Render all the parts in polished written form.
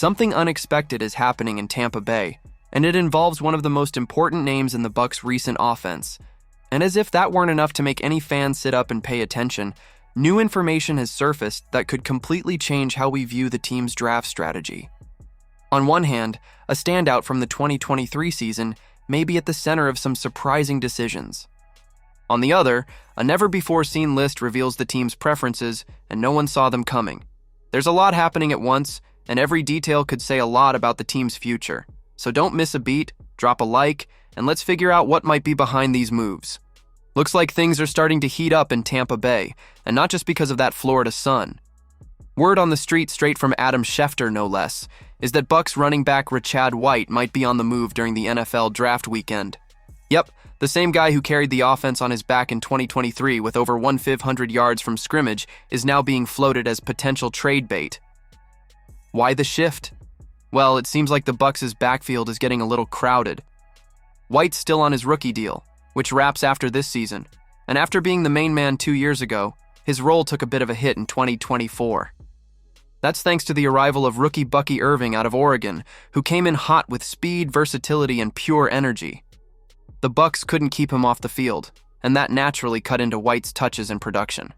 Something unexpected is happening in Tampa Bay, and it involves one of the most important names in the Bucs' recent offense. And as if that weren't enough to make any fan sit up and pay attention, new information has surfaced that could completely change how we view the team's draft strategy. On one hand, a standout from the 2023 season may be at the center of some surprising decisions. On the other, a never-before-seen list reveals the team's preferences, and no one saw them coming. There's a lot happening at once, and every detail could say a lot about the team's future. So don't miss a beat, drop a like, and let's figure out what might be behind these moves. Looks like things are starting to heat up in Tampa Bay, and not just because of that Florida sun. Word on the street, straight from Adam Schefter no less, is that Bucs running back Rachaad White might be on the move during the NFL draft weekend. Yep, the same guy who carried the offense on his back in 2023 with over 1,500 yards from scrimmage is now being floated as potential trade bait. Why the shift? Well, it seems like the Bucs' backfield is getting a little crowded. White's still on his rookie deal, which wraps after this season, and after being the main man 2 years ago, his role took a bit of a hit in 2024. That's thanks to the arrival of rookie Bucky Irving out of Oregon, who came in hot with speed, versatility, and pure energy. The Bucs couldn't keep him off the field, and that naturally cut into White's touches and production.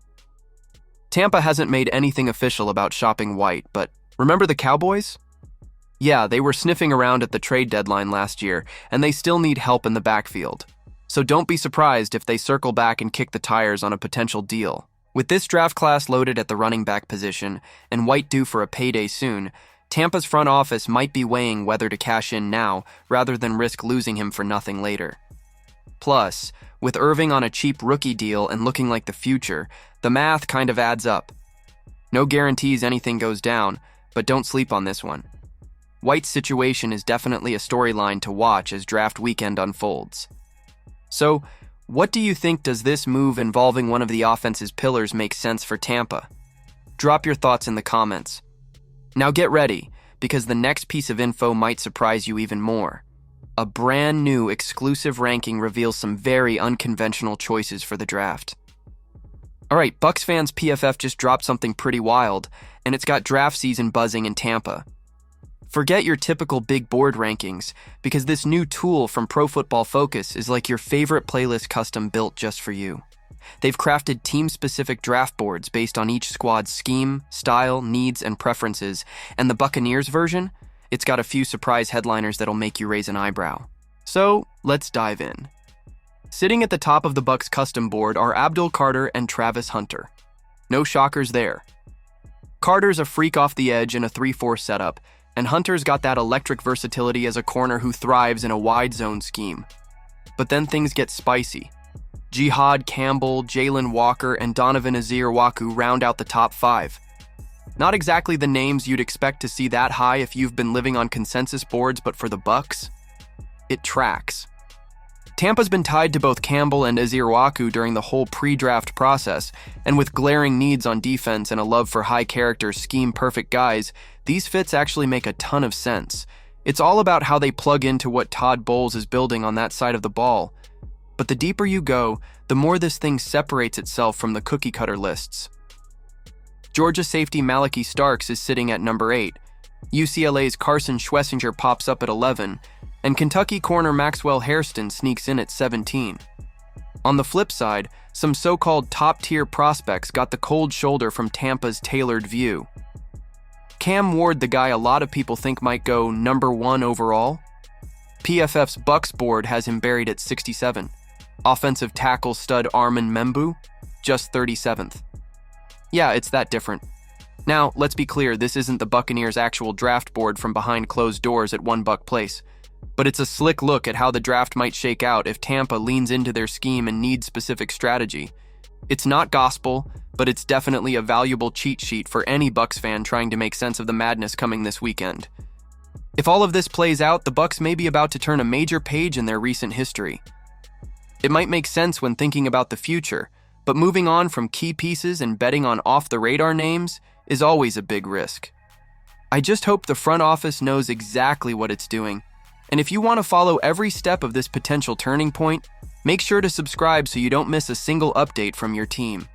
Tampa hasn't made anything official about shopping White, but remember the Cowboys? Yeah, they were sniffing around at the trade deadline last year, and they still need help in the backfield. So don't be surprised if they circle back and kick the tires on a potential deal. With this draft class loaded at the running back position, and White due for a payday soon, Tampa's front office might be weighing whether to cash in now rather than risk losing him for nothing later. Plus, with Irving on a cheap rookie deal and looking like the future, the math kind of adds up. No guarantees anything goes down, but don't sleep on this one. White's situation is definitely a storyline to watch as draft weekend unfolds. So, what do you think does this move involving one of the offense's pillars make sense for Tampa? Drop your thoughts in the comments. Now get ready, because the next piece of info might surprise you even more. A brand new exclusive ranking reveals some very unconventional choices for the draft. Alright, Bucs fans, PFF just dropped something pretty wild, and it's got draft season buzzing in Tampa. Forget your typical big board rankings, because this new tool from Pro Football Focus is like your favorite playlist custom built just for you. They've crafted team-specific draft boards based on each squad's scheme, style, needs, and preferences, and the Buccaneers version, it's got a few surprise headliners that'll make you raise an eyebrow. So, let's dive in. Sitting at the top of the Bucs custom board are Abdul Carter and Travis Hunter. No shockers there. Carter's a freak off the edge in a 3-4 setup, and Hunter's got that electric versatility as a corner who thrives in a wide zone scheme. But then things get spicy. Jihad Campbell, Jalen Walker, and Donovan Azurewaku round out the top 5. Not exactly the names you'd expect to see that high if you've been living on consensus boards, but for the Bucs, it tracks. Tampa's been tied to both Campbell and Azurewaku during the whole pre-draft process, and with glaring needs on defense and a love for high-character, scheme-perfect guys, these fits actually make a ton of sense. It's all about how they plug into what Todd Bowles is building on that side of the ball. But the deeper you go, the more this thing separates itself from the cookie-cutter lists. Georgia safety Malachi Starks is sitting at number 8, UCLA's Carson Schwessinger pops up at 11, and Kentucky corner Maxwell Hairston sneaks in at 17. On the flip side, some so-called top-tier prospects got the cold shoulder from Tampa's tailored view. Cam Ward, the guy a lot of people think might go number 1 overall? PFF's Bucs board has him buried at 67. Offensive tackle stud Armin Membu, just 37th. Yeah, it's that different. Now, let's be clear, this isn't the Buccaneers' actual draft board from behind closed doors at One Buck Place. But it's a slick look at how the draft might shake out if Tampa leans into their scheme and need-specific strategy. It's not gospel, but it's definitely a valuable cheat sheet for any Bucs fan trying to make sense of the madness coming this weekend. If all of this plays out, the Bucs may be about to turn a major page in their recent history. It might make sense when thinking about the future, but moving on from key pieces and betting on off-the-radar names is always a big risk. I just hope the front office knows exactly what it's doing. And if you want to follow every step of this potential turning point, make sure to subscribe so you don't miss a single update from your team.